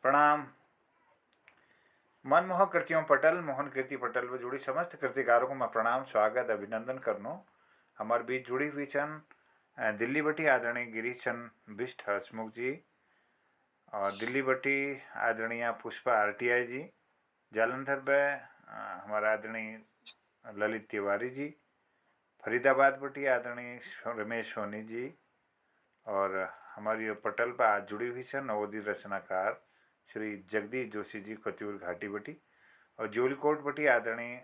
प्रणाम। मनमोहक कृतियों पटल मोहन कीर्ति पटल व जुड़ी समस्त कृतिकारों को मैं प्रणाम स्वागत अभिनंदन करनो। हमारे बीच जुड़ी हुई छन दिल्ली बटी आदरणीय गिरीश चंद बिष्ट हसमुख जी और दिल्ली बटी आदरणीय पुष्पा आरटीआई जी, जालंधर में हमारा आदरणीय ललित तिवारी जी, फरीदाबाद बटी आदरणीय रमेश सोनी जी और हमारी पटल पर आज जुड़ी हुई छन नवोदित रचनाकार श्री जगदीश जोशी जी कत्यूर घाटी बटी और जोलीकोट बटी आदरणीय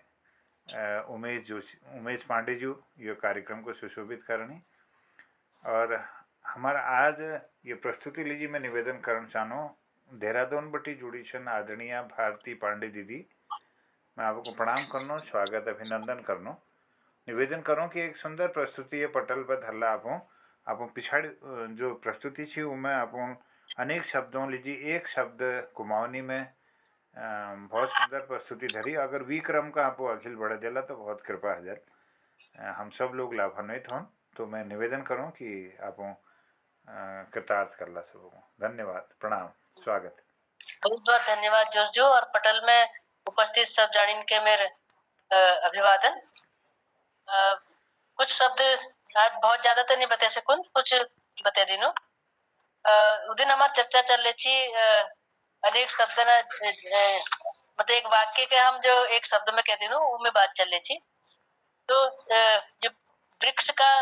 उमेश पांडे जी ये कार्यक्रम को सुशोभित करनी। और हमारा आज ये प्रस्तुति लीजिए मैं निवेदन करना चाहूँ देहरादून बटी जुड़ी छन आदरणीय भारती पांडे दीदी, मैं आपको प्रणाम करनो स्वागत अभिनंदन करनो। निवेदन करो कि एक सुंदर प्रस्तुति है पटल पर धरला आप पिछाड़ी जो प्रस्तुति थी उनमें आप अनेक शब्दों लीजिए एक शब्द कुमाऊनी में बहुत सुंदर प्रस्तुति धरी। अगर विक्रम का आप अखिल बढ़ा देला तो बहुत कृपा है हम सब लोग लाभान्वित हों। तो मैं निवेदन करूं कि आप कृतार्थ कर ला सबको। धन्यवाद, प्रणाम, स्वागत। बहुत बहुत धन्यवाद जोशजो और पटल में उपस्थित सब जानिन के मेरे अभिवादन। कुछ शब्द आज बहुत ज्यादा तो नहीं बता सकूं, कुछ बता दिनो। उस दिन हमारी चर्चा चल रही थी अनेक शब्द ना मतलब एक वाक्य के हम जो एक शब्द में कह दिनो वो में बात चल रही थी। तो जो वृक्ष का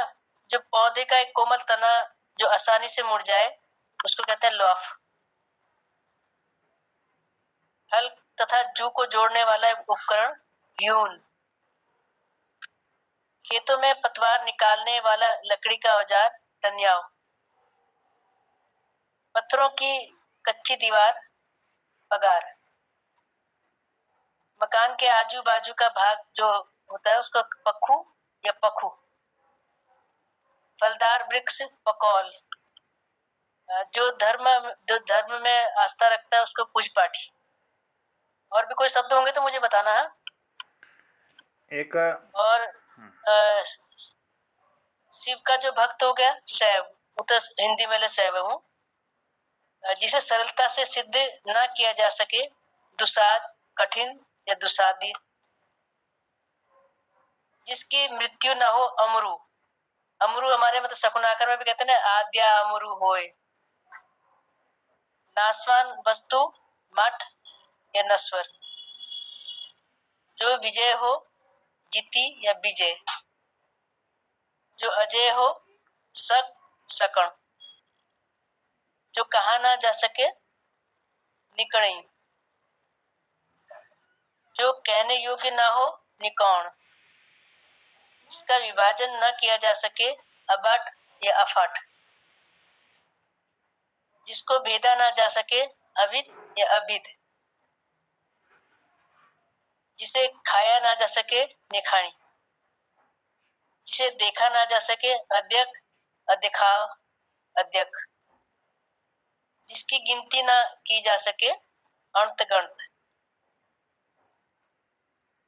जो पौधे का एक कोमल तना जो आसानी से मुड़ जाए उसको कहते हैं लॉफ। हल तथा जू को जोड़ने वाला उपकरण ह्यून। खेतों में पतवार निकालने वाला लकड़ी का औजार तन्याव। पत्थरों की कच्ची दीवार पगार। मकान के आजू बाजू का भाग जो होता है उसको पक्खू या पखू। फलदार वृक्ष पकौल। जो धर्म में आस्था रखता है उसको पूजपाठी। और भी कोई शब्द होंगे तो मुझे बताना है। एक और शिव का जो भक्त हो गया शैव, वो तो हिंदी में शैव हूँ। जिसे सरलता से सिद्ध ना किया जा सके दुसाध कठिन या दुसादी। जिसकी मृत्यु ना हो अमरु। अमरु हमारे मतलब शकुनाकर में भी कहते हैं आद्या अमरु होए। नासवान वस्तु मठ या नश्वर। जो विजय हो जीती या विजय। जो अजय हो सक सकण। जो कहा ना जा सके निकणी। जो कहने योग्य ना हो निकौण। जिसका विभाजन न किया जा सके अबाट या अफाट। जिसको भेदा ना जा सके अविद या अभिद। जिसे खाया ना जा सके निखाणी। जिसे देखा ना जा सके अध्यक अध्यखाव अध्यक। जिसकी गिनती ना की जा सके अंतगणत।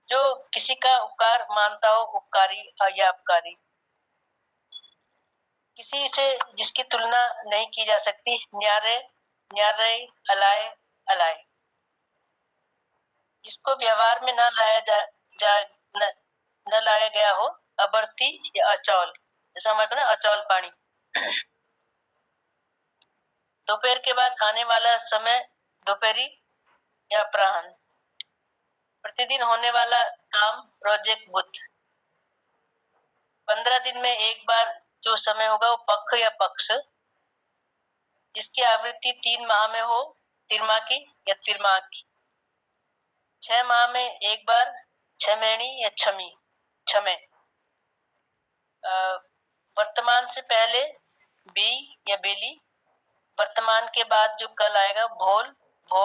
जो किसी का उपकार मानता हो उपकारी या अपकारी। किसी से जिसकी तुलना नहीं की जा सकती न्यारे न्यारे अलाय अलाय। जिसको व्यवहार में न लाया गया हो अबरती या अचौल। जैसा हमारे ना अचौल पानी। दोपहर के बाद आने वाला समय दोपहरी या अपराह्न। प्रतिदिन होने वाला काम प्रोजेक्ट बुध। 15 दिन में एक बार जो समय होगा वो पक्ष या पक्ष। जिसकी आवृत्ति 3 माह में हो तिरमाकी या तिरमाकी। 6 माह में एक बार छमेणी या छमी छमे। वर्तमान से पहले बी या बेली। वर्तमान के बाद जो कल आएगा भोल भो।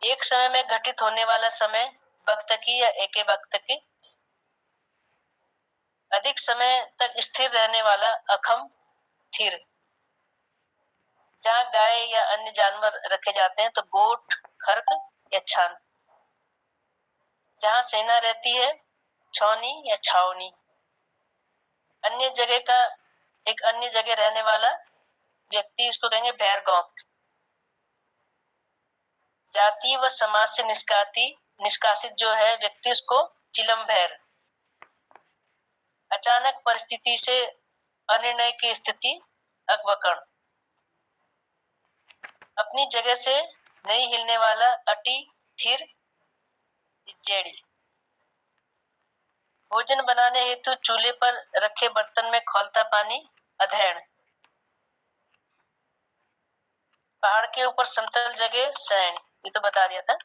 एक समय में घटित होने वाला समय वक्त की या एके वक्त की। अधिक समय तक स्थिर रहने वाला अखम थिर। जहाँ गाय या अन्य जानवर रखे जाते हैं तो गोट खर्क या छान। जहाँ सेना रहती है छौनी या छावनी। अन्य जगह का एक अन्य जगह रहने वाला व्यक्ति उसको कहेंगे भैरगौक। जाति व समाज से निष्कासित जो है व्यक्ति उसको चिलम्भैर। अचानक परिस्थिति से अनिर्णय की स्थिति अकबकण। अपनी जगह से नहीं हिलने वाला अटी थिर जेड़ी। भोजन बनाने हेतु चूल्हे पर रखे बर्तन में खौलता पानी अधैर्ण। पहाड़ के ऊपर समतल जगह शयन, ये तो बता दिया था।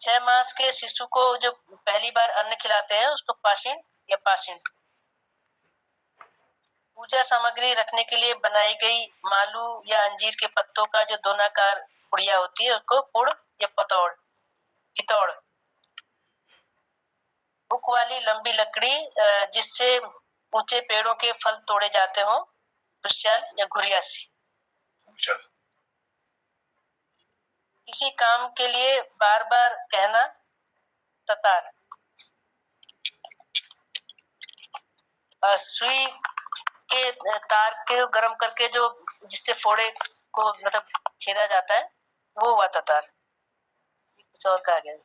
6 मास के शिशु को जो पहली बार अन्न खिलाते हैं उसको पाषिण या पाषिण। पूजा सामग्री रखने के लिए बनाई गई मालू या अंजीर के पत्तों का जो दोनाकार पुड़िया होती है उसको पुड़ या पतौड़ पितौड़। हुक वाली लंबी लकड़ी जिससे ऊंचे पेड़ों के फल तोड़े जाते हो, दुश्याल या घुरियासी। किसी काम के लिए बार बार कहना ततार। सुई के तार के गर्म करके जो जिससे फोड़े को मतलब छेदा जाता है वो हुआ ततार। कुछ और कहा गया।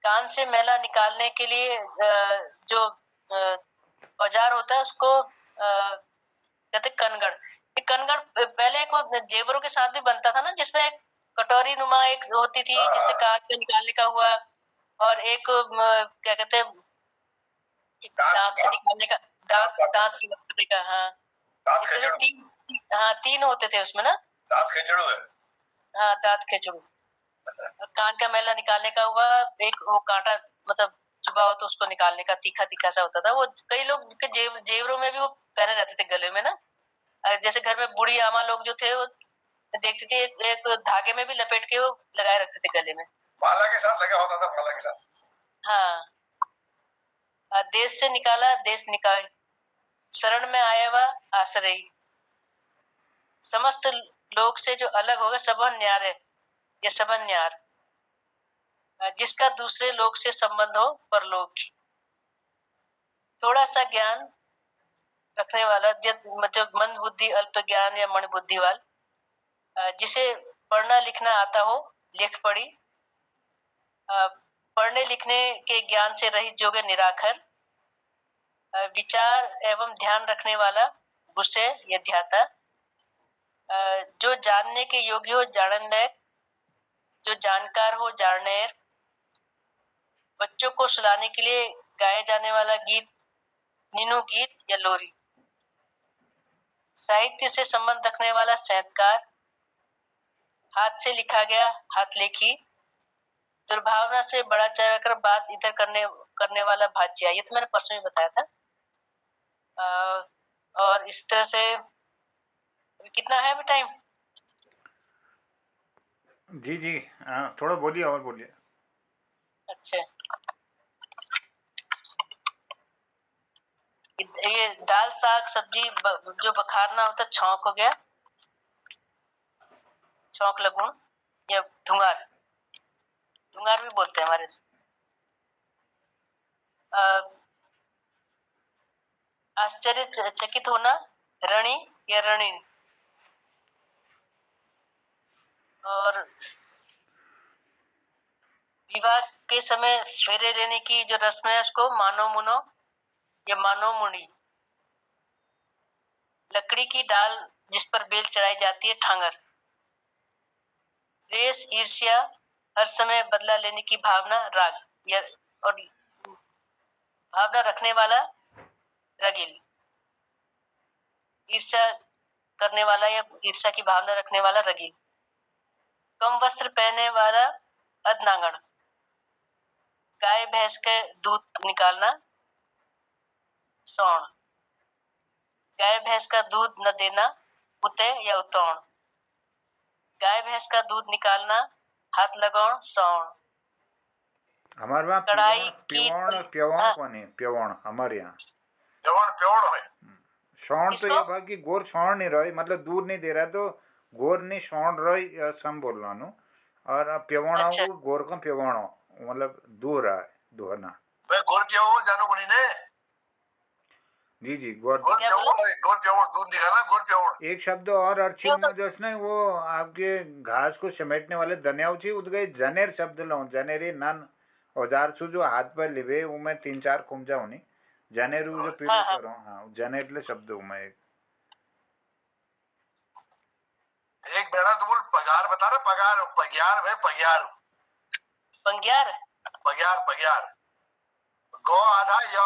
कान से मैला निकालने के लिए जो औजार होता है उसको कहते कनगड़। ये कनगड़ पहले को जेवरों के साथ भी बनता था ना, जिसमें एक कटोरी नुमा एक होती थी जिससे कान के निकालने का हुआ, और एक क्या कहते हैं दांत से निकालने का, दांत से निकालने का। हाँ तीन होते थे उसमें ना। दांत खेचड़ू है। हाँ दांत खेचड़ू। कान का मैला निकालने का हुआ, एक वो कांटा मतलब चुभा हो तो उसको निकालने का तीखा तीखा सा होता था। वो कई लोग के जेवरों में भी वो पहने रहते थे गले में ना। जैसे घर में बूढ़ी आमा लोग जो थे वो देखती थी एक धागे में भी लपेट के वो लगाए रखते थे गले में, माला के साथ लगा होता था, माला के साथ। हाँ। देश से निकाला देश निकाय, शरण में आया हुआ आश्रय। समस्त लोग से जो अलग होगा सबन न्यार है, ये सबन न्यार। जिसका दूसरे लोग से संबंध हो परलोक। थोड़ा सा ज्ञान रखने वाला, मतलब मंद बुद्धि अल्प ज्ञान या मण बुद्धि वाल, जिसे पढ़ना लिखना आता हो लिख पढ़ी। पढ़ने लिखने के ज्ञान से रहित जो निराखर। विचार एवं ध्यान रखने वाला गुस्से या ध्याता। जो जानने के योग्य हो जानन लायक, जो जानकार हो जाननेर। बच्चों को सुलाने के लिए गाए जाने वाला गीत नीनू गीत या लोरी। साहित्य से संबंध रखने वाला साहित्यकार। हाथ से लिखा गया हाथ लेखी। दुर्भावना से बड़ा चढ़कर बात इधर करने वाला भाज्या, ये तो मैंने परसों ही बताया था। और इस तरह से कितना है टाइम? जी जी थोड़ा बोलिए और बोलिए। अच्छा, ये दाल साग सब्जी जो बखारना होता है, छौंक हो गया, छौंक लगुण या धुंगार, धुंगार भी बोलते हैं हमारे। आश्चर्यचकित होना रणी या रणीन। और विवाह के समय फेरे लेने की जो रस्म है उसको मानो मुनो या मानो मुनी। लकड़ी की डाल जिस पर बेल चढ़ाई जाती है ठांगर। द्वेष ईर्ष्या हर समय बदला लेने की भावना राग या और भावना रखने वाला रगिल। ईर्ष्या करने वाला या ईर्ष्या की भावना रखने वाला रगिल। कम वस्त्र पहनने वाला अधनांगण। गाय भैंस के दूध निकालना सौण। गाय भैंस का दूध न देना उते या उतौण। गाय भैंस का दूध निकालना हाथ लगाउण सौण। हमारे वहाँ कढ़ाई की प्यवण कौन है? प्यवण हमारे यहाँ प्यवण है। सौण तो ये बाकी गोर सौण नहीं रही, मतलब दूध नहीं दे रहा तो गोर नहीं सौण रही सम बोल रहा हूँ। और प्यवण अच्छा। गोर का प्यवण मतलब दूह रहा है, दुहना। मैं गोर प्यवण जानो कोनी ने। जी जी, गौर गोल क्या बोला? प्याउड़, गोल प्याउड़ दूध निकालना, गोल प्याउड़। एक शब्द और अर्ची यो तो उमजस नहीं, वो आपके घास को समेटने वाले धन्याव छी उद गई जनेर शब्द लो, जनेरी नन औजार सु जो हाथ पर लिबे उमे 3-4 खुमजा होनी जनेरू जो पीलो हाँ हाँ करो, हाँ जनेरले शब्द उमे एक एक बेड़ा तो बोल पगार बता रहा, पगार पग्यार भाई, पग्यार पंग्यार पग्यार पग्यार, गौ आधा या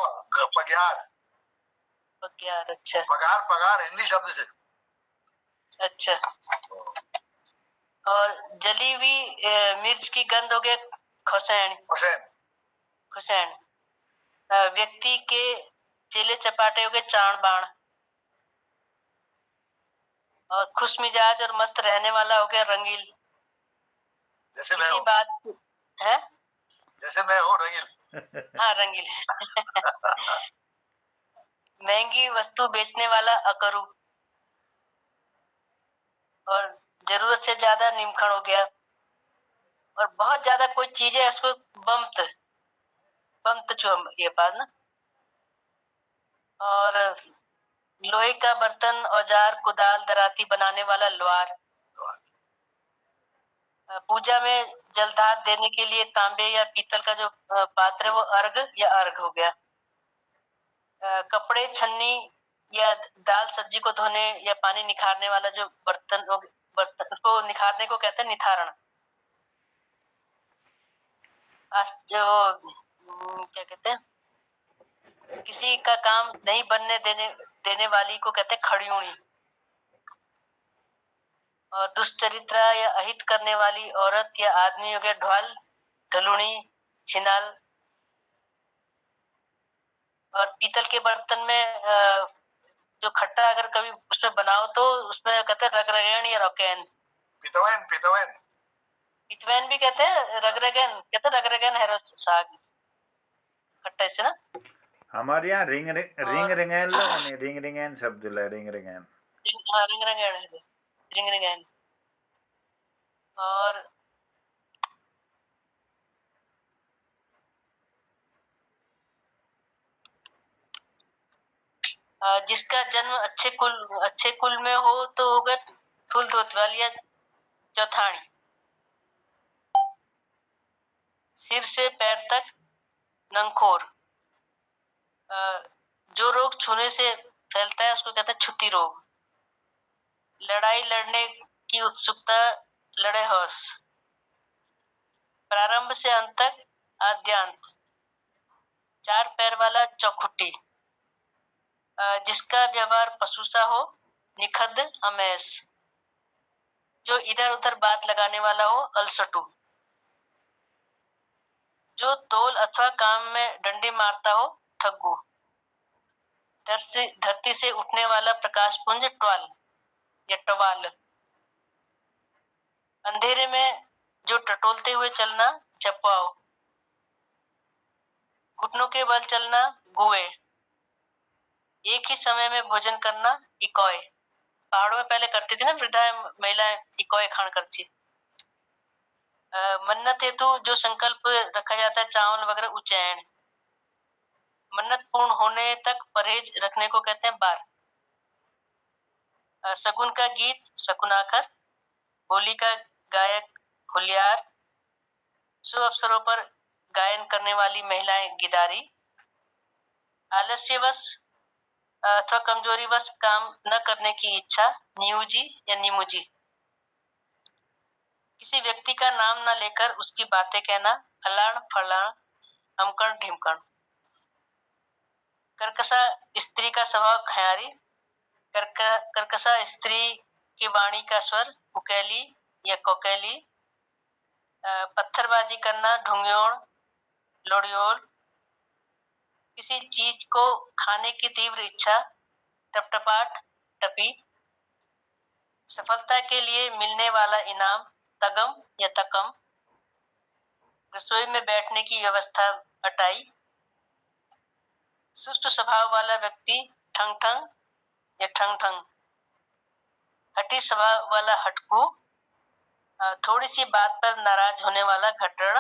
पग्यार। पंग्यार, अच्छा पगार पगार हिंदी शब्द से। अच्छा। और जली हुई मिर्च की गंध हो गया खुसैन। हुसैन। खुसैन। व्यक्ति के चेले चपाटे हो गए चाण बाण। और खुश मिजाज और मस्त रहने वाला हो गया रंगील। जैसे मैं किसी हूँ, बात है, जैसे मैं हूँ रंगील। हाँ रंगील। महंगी वस्तु बेचने वाला अकरू। और जरूरत से ज्यादा निमखण हो गया। और बहुत ज्यादा कोई चीज है इसको बम्त बम्त चुम ये पास ना। और लोहे का बर्तन, औजार, कुदाल, दराती बनाने वाला लोहार। पूजा में जलधार देने के लिए तांबे या पीतल का जो पात्र है वो अर्घ या अर्घ हो गया। कपड़े, छन्नी या दाल सब्जी को धोने या पानी निखारने वाला जो बर्तन को निखारने को कहते हैं निथारण। जो क्या कहते हैं, किसी का काम नहीं बनने देने वाली को कहते हैं खड़ियूणी। और दुष्चरित्रा या अहित करने वाली औरत या आदमी हो गया ढोल, ढलुणी, छिनाल। और पीतल के बर्तन में जो खट्टा अगर कभी उसमें बनाओ तो उसमें कहते हैं रगरगैन या रॉकेन। पितवैन पितवैन पितवैन भी कहते हैं, रगरगैन कहते हैं, रगरगैन है साग खट्टा इससे ना। हमारे यहाँ रिंग और रिंगैन लो नहीं, रिंग रिंगैन शब्द ले, रिंग रिंगैन। हाँ रगरगैन है, रगरगैन। और जिसका जन्म अच्छे कुल में हो तो होगा थुल धोतवाल या चौथानी। सिर से पैर तक नंगखोर। जो रोग छूने से फैलता है उसको कहते हैं छुती रोग। लड़ाई लड़ने की उत्सुकता, लड़े होश। प्रारंभ से अंत तक आद्यांत। 4 पैर वाला चौखुट्टी। जिसका व्यवहार पशु सा हो, निखद अमेस। जो इधर उधर बात लगाने वाला हो, अलसटू। जो तोल अथवा काम में डंडी मारता हो, ठग्गू। धरती से उठने वाला प्रकाशपुंज, ट्वाल या टवाल। अंधेरे में जो टटोलते हुए चलना, चपाओ। घुटनों के बल चलना, गुए। एक ही समय में भोजन करना, इकोय। पहाड़ों में पहले करती थी ना वृद्धाएं महिलाएं, इकोय खान करती। मन्नत हेतु जो संकल्प रखा जाता है, चावल वगैरह, उच्चैन। मन्नत पूर्ण होने तक परहेज रखने को कहते हैं बार। शगुन का गीत, शकुनाकर। होली का गायक, होलियार। शुभ अवसरों पर गायन करने वाली महिलाएं, गिदारी। आलस्यवश अथवा कमजोरीवश काम न करने की इच्छा, नियुजी या निमुजी। किसी व्यक्ति का नाम न लेकर उसकी बातें कहना, अलाण फलाण, अमकण ढिमकण। कर्कशा स्त्री का स्वभाव, खयारी। कर्कशा स्त्री की वाणी का स्वर, उकेली या कोकेली। पत्थरबाजी करना, ढुंग्योण, लोडियोल। किसी चीज को खाने की तीव्र इच्छा, टपटपाट, टपी। सफलता के लिए मिलने वाला इनाम, तगम या तकम। रसोई में बैठने की व्यवस्था, अटाई। सुस्त स्वभाव वाला व्यक्ति, ठंग ठंग या ठंग ठंग। हठी स्वभाव वाला हटकू। थोड़ी सी बात पर नाराज होने वाला घटड़।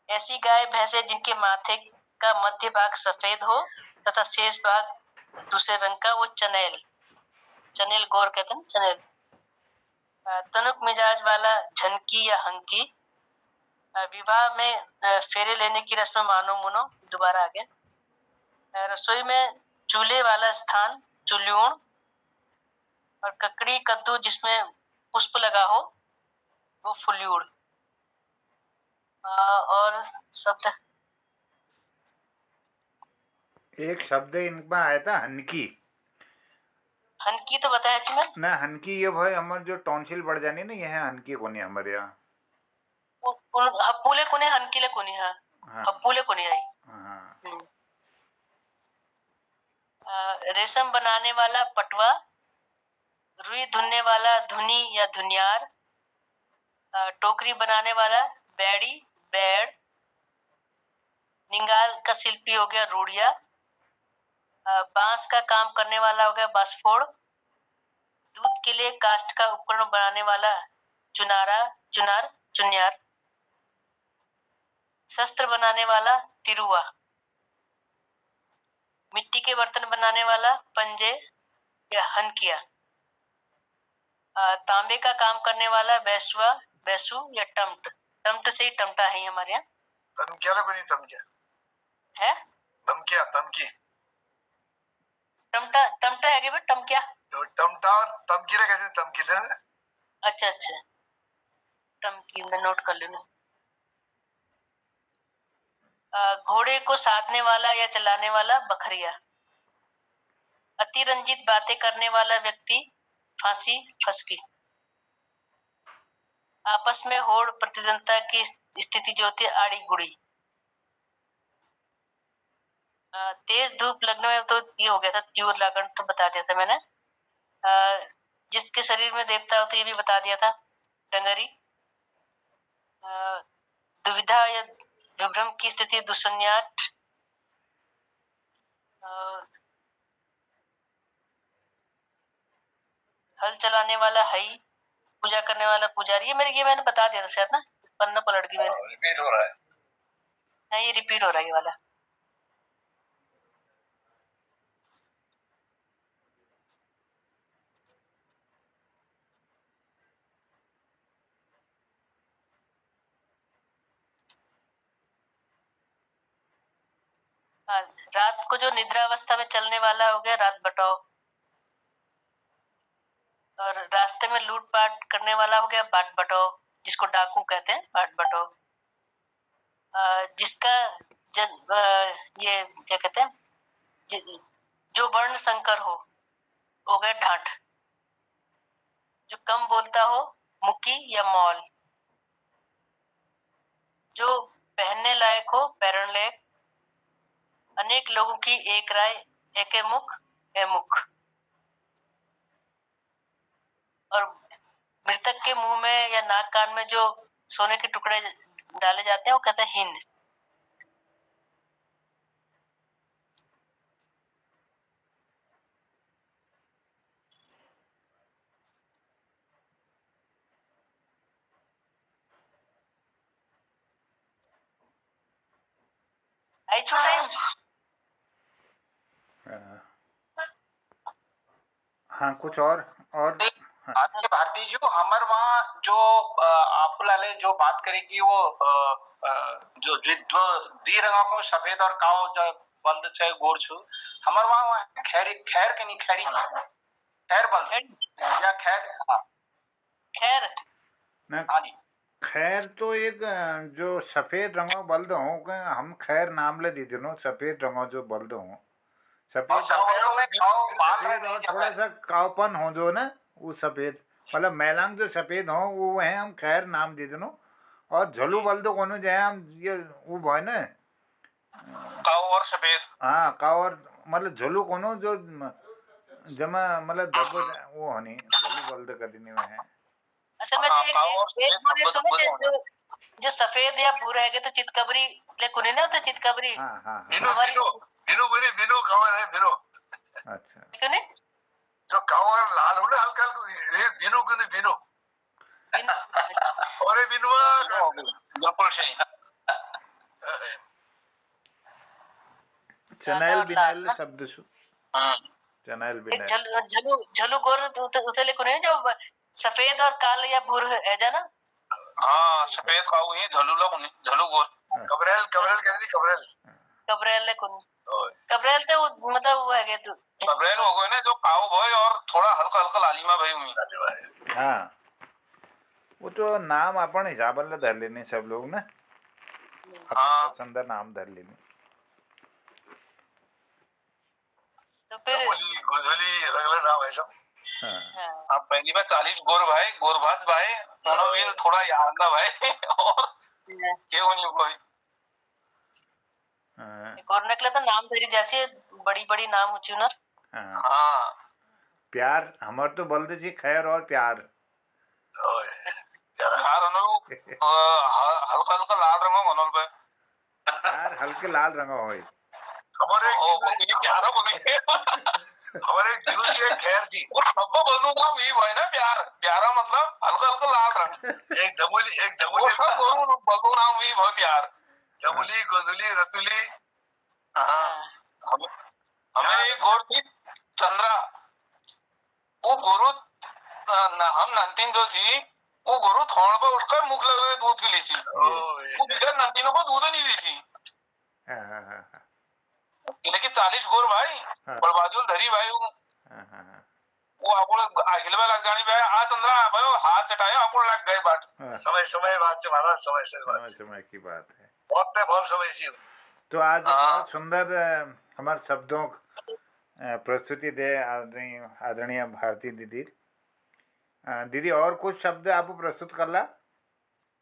ऐसी गाय भैंसे जिनके माथे का मध्य भाग सफेद हो तथा शेष भाग दूसरे रंग का, वो चनेल, चनेल गौर कहते हैं, चनेल। तनुक मिजाज वाला झनकी या हंकी। विवाह में फेरे लेने की रस्म मानो मुनो, दोबारा आ गया। रसोई में चूल्हे वाला स्थान चुल्यूण, और ककड़ी कद्दू जिसमें पुष्प लगा हो वो फुल्यूड़। और शब्द, एक शब्द इनमें आया था हनकी हनकी तो बताया जी मैं। ना, हनकी ये भाई हमारे जो टॉन्सिल बढ़ जानी ना, ये है हनकी कोनी हमारे यहाँ। हप्पूले कोने हनकीले कोनी, हाँ हाँ हप्पूले कोनी आई। हाँ। रेशम बनाने वाला पटवा, रुई धुनने वाला धुनी या धुनियार, टोकरी बनाने वाला बैड़ी, बैड़, निंगाल का शिल्पी हो गया रूढ़िया, बांस का काम करने वाला हो गया बांसफोड़, दूध के लिए काष्ठ का उपकरण बनाने वाला चुनारा, चुनार, चुन्यार, शस्त्र बनाने वाला तिरुआ, मिट्टी के बर्तन बनाने वाला पंजे या हनकिया, तांबे का काम करने वाला बैसुआ, बैसु या टमट, टमट से ही टमटा है हमारे यहाँ। तमकिया को नहीं, तमकिया है तमकिया, तमकी, टमटा, टमटा है क्या टमकिया? तो टमटा और तमकीले कहते हैं, तमकीले ना। अच्छा अच्छा, टमकी मैं नोट कर लूँ। घोड़े को साधने वाला या चलाने वाला बखरिया, अतिरंजित बातें करने वाला व्यक्ति फांसी, फसकी, आपस में होड़ प्रतिद्वंदता की स्थिति जो होती है आड़ी गुड़ी, तेज धूप लगने में तो ये हो गया था त्यूर लागण, तो बता दिया था मैंने। जिसके शरीर में देवता होते ये भी बता दिया था, डंगरी। दुविधा या विभ्रम की स्थिति दुसन्याट, हल चलाने वाला हई, पूजा करने वाला पुजारी। ये मैंने बता दिया था शायद ना, पन्ना पलट गई मैंने। रिपीट हो रहा है। हाँ ये रिपीट हो रहा है ये वाला। हाँ, रात को जो निद्रावस्था में चलने वाला हो गया रात बटाओ, और रास्ते में लूटपाट करने वाला हो गया बाट बटाओ, जिसको डाकू कहते हैं, बाट बटाओ। जिसका ये क्या कहते हैं, जो वर्ण संकर हो गया ढांठ, जो कम बोलता हो मुकी या मौल, जो पहनने लायक हो पैरण लायक, अनेक लोगों की एक राय, एक मुख, एमुख, और मृतक के मुंह में या नाक कान में जो सोने के टुकड़े डाले जाते हैं वो कहते हैं हिन। आई छोटा हाँ कुछ और आदित्य भारती जी, हमर वहाँ जो आप लाले जो बात करेगी वो जो द्वि रंगों को सफेद और काव जो बल्द छे गोर छु, हमर वहाँ खैर खैर के नहीं खैरी खैर बल्द या खैर, हाँ खैर ना। हाँ जी, खैर तो एक जो सफेद रंगो बल्द हो, हम खैर नाम ले दी दिनो, सफेद रंगो जो बल्द हो, सफेद और थोड़ा सा कावपन हो जो ना, वो सफेद मतलब मैलांग जो सफेद हो वो है, हम खैर नाम दे देनो। और झलू बल्द कोनो जाए हम ये वो भाई ना, काव और सफेद, हाँ काव और मतलब झलू कोनो जो जमा मतलब धब्बो वो होनी झलू बल्द कदनी में है। असल में एक सुने जो सफेद या भूरा है तो चितकबरी ले कुने ना होता, चितकबरी। हाँ हाँ बिनु बिनु बिनु बिनु बिनु कवर है बिनु। अच्छा क्यों जो कवर लाल हो ना हल्का हल्का, ये बिनु क्यों बिनु और ये बिनुआ बिल्कुल सही। चनैल और लाल बिनैल ना। शब्द छू हम्म। चनैल एक बिनैल झलू झलू झलू गोर उसे लेको नहीं जो सफेद और काले या भूर है जा ना। हाँ सफेद खाऊ ही झलूला कोनी झलू गोर कबरेल कबरेल कहती थी कबरेल कबरेल लेको ओए कबरेल तो मतलब वो है के तू सब्रेल हो गए ना जो काऊ भाई और थोड़ा हल्का हल्का लालिमा भाई हुई अरे भाई हाँ वो तो नाम अपन हिसाब से धर लेने सब लोग ना अपन हाँ। पसंद नाम धर लेने तो फिर गोधुली गोधुली अलग अलग नाम है सब हाँ हाँ, अब पहली बार 40 गोरभास भाई उन्होंने भी थोड़ा याद ना भाई और क्यों नहीं कोई हाँ, एक और निकला तो नाम धरी जाची बड़ी बड़ी नाम ऊंची ना। हाँ हाँ प्यार हमार तो बोलते जी खैर और प्यार ओए जरा यार उन्होंने हल्का हल्का लाल रंग उन्होंने पे प्यार हल्के लाल रंग होए हमारे ये प्यारा बोली हमारे एक दिनू जी एक खैर जी वो सबको बोलूंगा वही भाई ना प्यार प्यारा मतलब हल्का हल्का लाल रंग एक वो दमुली सब बोलूंगा वही भाई प्यार दमुली गोधुली रतुली हाँ हमें हमें एक गोर थी चंद्रा वो गोरु हम नंतीन जो थी वो गोरु थोड़ा पर उसका मुख लगे दूध पी ली थी ओए वो बिगड़ नंतीनों को दूध नहीं दी थी हाँ हाँ हाँ हाँ लेकिन 40 गोर भाई हाँ। बड़बाजूल धरी भाई हाँ हाँ वो आपको आगिल में लग जानी भाई आ चंद्रा भाई हाथ चटाया आपको लग गए बाट हाँ समय समय बाद से महाराज समय समय बाद समय से समय की बात है बहुत समय से तो आज हाँ। बहुत सुंदर हमारे शब्दों प्रस्तुति दे आदरणीय भारती दीदी दीदी और कुछ शब्द आप प्रस्तुत कर ला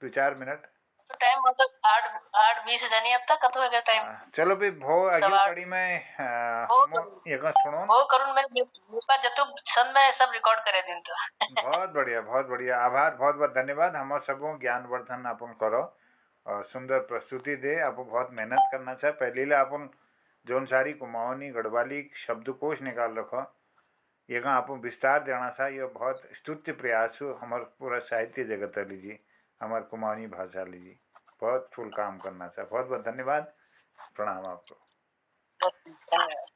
2-4 मिनट तो टाइम मतलब 8:20 जानी अब तक कतो है टाइम चलो भी भो अगली सवा- कड़ी में हो हम एक सुनो वो करून मेरे मेरे जतो सन में सब रिकॉर्ड करे दिन तो बहुत बढ़िया आभार बहुत बहुत धन्यवाद हम सबों ज्ञानवर्धन अपन करो और सुंदर प्रस्तुति दे आप बहुत मेहनत करना चाहे पहले ला अपन जोन सारी कुमाऊनी गढ़वाली शब्दकोश निकाल रखो ये का आप विस्तार देना सा ये बहुत स्तुत्य प्रयास हो हमारे पूरा साहित्य जगत लीजिए हमारे कुमाऊनी भाषा लीजिए बहुत फुल काम करना चाहिए बहुत बहुत धन्यवाद प्रणाम आपको धन्यवाद।